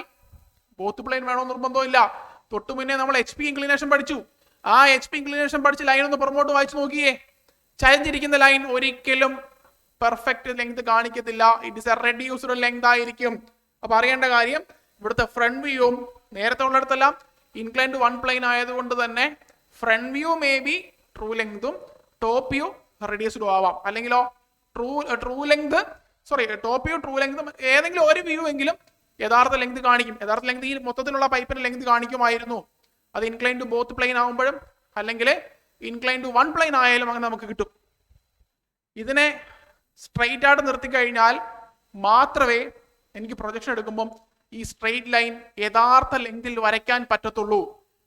ബോത്ത് പ്ലെയിൻ വേണമെന്ന് നിർബന്ധമില്ല. തൊട്ടു മുന്നേ നമ്മൾ എച്ച് പി ഇൻക്ലിനേഷൻ പഠിച്ചു. ആ എച്ച് പി ഇൻക്ലിനേഷൻ പഠിച്ച ലൈൻ ഒന്ന് പുറമോട്ട് വായിച്ചു നോക്കിയേ. ചരിഞ്ഞിരിക്കുന്ന ലൈൻ ഒരിക്കലും പെർഫെക്റ്റ് ലെങ്ത് കാണിക്കത്തില്ല. It is a reduced length ആയിരിക്കും. അപ്പൊ അറിയേണ്ട കാര്യം, ഇവിടുത്തെ ഫ്രണ്ട് വ്യൂവും നേരത്തെ ഉള്ളിടത്തെല്ലാം ഇൻക്ലൈൻ ടു വൺ പ്ലെയിൻ ആയതുകൊണ്ട് തന്നെ front view may be true ലെങ്തും ടോപ്പ് വ്യൂ റെഡ്യൂസ്ഡും ആവാം. അല്ലെങ്കിലോ ടോപ്പ് വ്യൂ ട്രൂ ലെങ്തും ഏതെങ്കിലും ഒരു വ്യൂ എങ്കിലും യഥാർത്ഥ ലെങ്ത് കാണിക്കും. യഥാർത്ഥ ലെങ്ത് ഈ മൊത്തത്തിലുള്ള പൈപ്പിന്റെ ലെങ്ത് കാണിക്കുമായിരുന്നു. അത് ഇൻക്ലൈൻ ടു ബോത്ത് പ്ലെയിൻ ആകുമ്പോഴും അല്ലെങ്കിൽ ഇൻക്ലൈൻ ടു വൺ പ്ലെയിൻ ആയാലും അങ്ങനെ നമുക്ക് കിട്ടും. ഇതിനെ സ്ട്രെയിറ്റ് ആയിട്ട് നിർത്തി കഴിഞ്ഞാൽ മാത്രമേ എനിക്ക് പ്രൊജക്ഷൻ എടുക്കുമ്പം ഈ സ്ട്രെയിറ്റ് ലൈൻ യഥാർത്ഥ ലെങ്തിൽ വരയ്ക്കാൻ പറ്റത്തുള്ളൂ.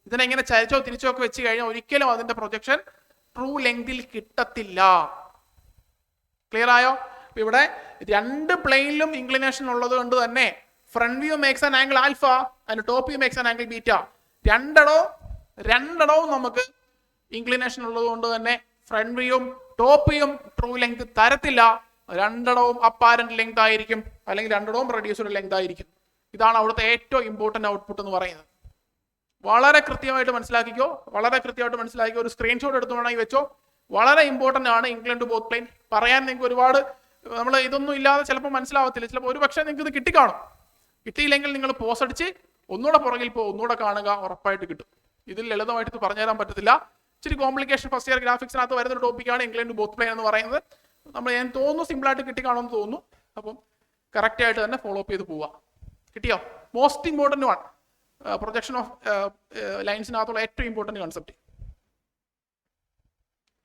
ഇതിനെങ്ങനെ ചരിച്ചോ തിരിച്ചോ ഒക്കെ വെച്ച് കഴിഞ്ഞാൽ ഒരിക്കലും അതിന്റെ പ്രൊജക്ഷൻ ട്രൂ ലെങ്തിൽ കിട്ടത്തില്ല. ക്ലിയർ ആയോ? ഇവിടെ രണ്ട് പ്ലെയിനിലും ഇൻക്ലിനേഷൻ ഉള്ളത് കൊണ്ട് തന്നെ front view makes an angle alpha and top view makes an angle beta. രണ്ടിടവും നമുക്ക് ഇൻക്ലിനേഷൻ ഉള്ളത് കൊണ്ട് തന്നെ ഫ്രണ്ട് വ്യൂയും ടോപ്പ് വ്യൂയും ട്രൂ ലെങ്ത് തരത്തില്ല. രണ്ടിടവും അപ്പാരന്റ് ലെങ്ത് ആയിരിക്കും, അല്ലെങ്കിൽ രണ്ടിടവും റെഡ്യൂസ്ഡ് ലെങ്ത് ആയിരിക്കും. ഇതാണ് അവിടുത്തെ ഏറ്റവും ഇമ്പോർട്ടന്റ് ഔട്ട്പുട്ട് എന്ന് പറയുന്നത്. വളരെ കൃത്യമായിട്ട് മനസ്സിലാക്കിക്കോ. ഒരു സ്ക്രീൻഷോട്ട് എടുത്ത് വേണമെങ്കിൽ വെച്ചോ. വളരെ ഇമ്പോർട്ടന്റ് ആണ് ഇൻക്ലൈൻ ടു ബോത്ത് പ്ലെയിൻ. പറയാൻ നിങ്ങൾക്ക് ഒരുപാട്, നമ്മൾ ഇതൊന്നും ഇല്ലാതെ ചിലപ്പോൾ മനസ്സിലാവത്തില്ല. ചിലപ്പോൾ ഒരു പക്ഷേ നിങ്ങൾക്ക് ഇത് കിട്ടിക്കാണും. കിട്ടിയില്ലെങ്കിൽ നിങ്ങൾ പോസ് അടിച്ച് ഒന്നുകൂടെ പുറകിൽ ഒന്നുകൂടെ കാണുക, ഉറപ്പായിട്ട് കിട്ടും. ഇതിൽ ലളിതമായിട്ട് ഇത് പറഞ്ഞുതരാൻ പറ്റത്തില്ല. ഇച്ചിരി കോംപ്ലിക്കേഷൻ ഫസ്റ്റ് ഇയർ ഗ്രാഫിക്സിനകത്ത് വരുന്ന ഒരു ടോപ്പിക്കാണ് ഇൻക്ലൈൻ ടു ബോത്ത് പ്ലെയിൻ എന്ന് പറയുന്നത്. നമ്മൾ ഞാൻ തോന്നുന്നു സിമ്പിളായിട്ട് കിട്ടിക്കാണെന്ന് തോന്നുന്നു. അപ്പം കറക്റ്റായിട്ട് തന്നെ ഫോളോ അപ്പ് ചെയ്ത് പോവുക. കിട്ടിയോ? Most important one, projection of ലൈൻസിനകത്തുള്ള ഏറ്റവും ഇമ്പോർട്ടൻറ്റ് കൺസെപ്റ്റ്.